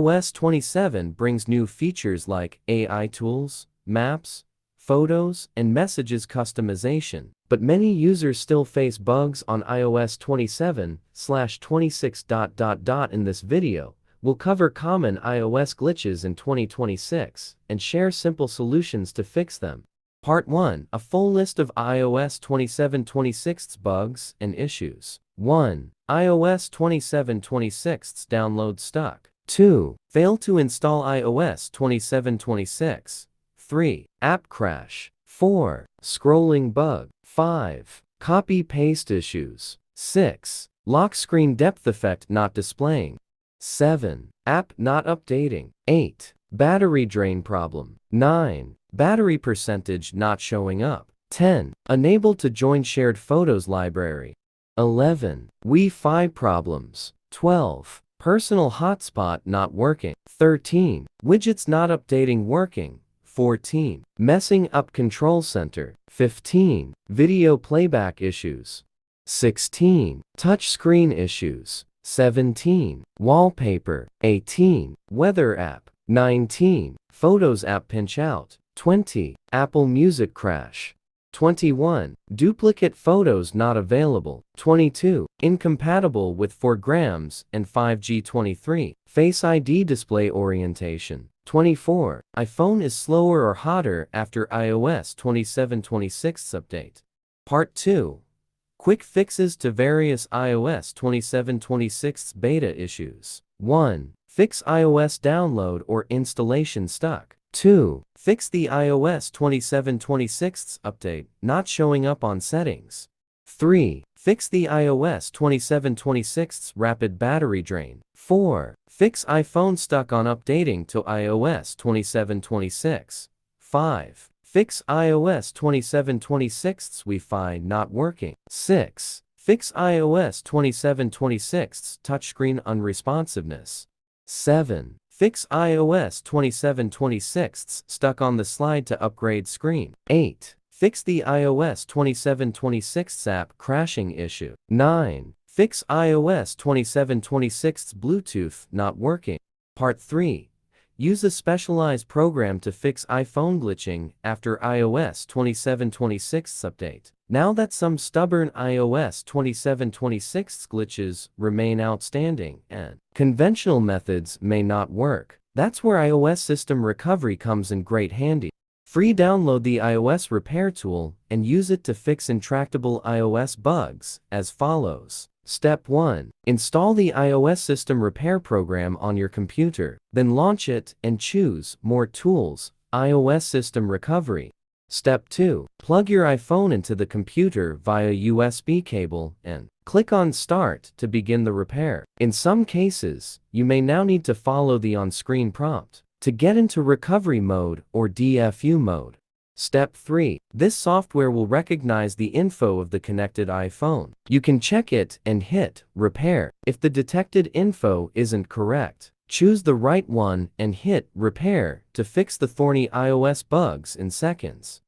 iOS 27 brings new features like AI tools, maps, photos, and messages customization, but many users still face bugs on iOS 27/26. In this video, we'll cover common iOS glitches in 2026 and share simple solutions to fix them. Part 1. A full list of iOS 27/26 bugs and issues. 1. iOS 27/26 download stuck. 2. Fail to install iOS 27/26. 3. App crash. 4. Scrolling bug. 5. Copy-paste issues. 6. Lock screen depth effect not displaying. 7. App not updating. 8. Battery drain problem. 9. Battery percentage not showing up. 10. Unable to join shared photos library. 11. Wi-Fi problems. 12. Personal hotspot not working. 13. Widgets not updating working. 14. Messing up control center. 15. Video playback issues. 16. Touchscreen issues. 17. Wallpaper. 18. Weather app. 19. Photos app pinch out. 20. Apple Music crash. 21. Duplicate photos not available. 22. Incompatible with 4G and 5G. 23. Face ID display orientation. 24. iPhone is slower or hotter after iOS 27/26 update. Part 2. Quick fixes to various iOS 27/26 beta issues. 1. Fix iOS download or installation stuck. 2. Fix the iOS 27/26 update not showing up on settings. 3. Fix the iOS 27/26 rapid battery drain. 4. Fix iPhone stuck on updating to iOS 27/26. 5. Fix iOS 27/26 Wi-Fi not working. 6. Fix iOS 27/26 touchscreen unresponsiveness. 7. Fix iOS 27/26 stuck on the slide to upgrade screen. 8. Fix the iOS 27/26 app crashing issue. 9. Fix iOS 27/26 Bluetooth not working. Part 3. Use a specialized program to fix iPhone glitching after iOS 27/26 update. Now that some stubborn iOS 27/26 glitches remain outstanding and conventional methods may not work, that's where iOS system recovery comes in great handy. Free download the iOS repair tool and use it to fix intractable iOS bugs as follows. Step 1. Install the iOS system repair program on your computer, then launch it and choose More Tools, iOS System Recovery. Step 2. Plug your iPhone into the computer via USB cable and click on Start to begin the repair. In some cases, you may now need to follow the on-screen prompt to get into recovery mode or DFU mode. Step 3. This software will recognize the info of the connected iPhone. You can check it and hit Repair. If the detected info isn't correct, choose the right one and hit Repair to fix the thorny iOS bugs in seconds.